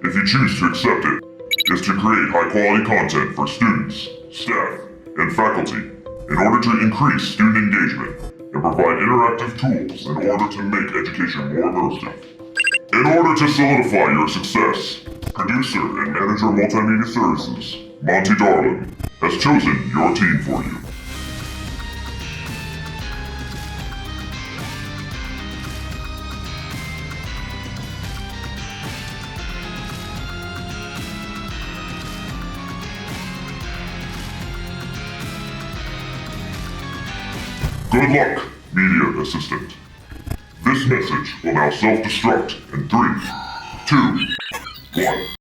if you choose to accept it, is to create high-quality content for students, staff, and faculty in order to increase student engagement and provide interactive tools in order to make education more immersive. In order to solidify your success, producer and manager of multimedia services, Monty Darlin, has chosen your team for you. Good luck, Media Assistant. This message will now self-destruct in 3, 2, 1.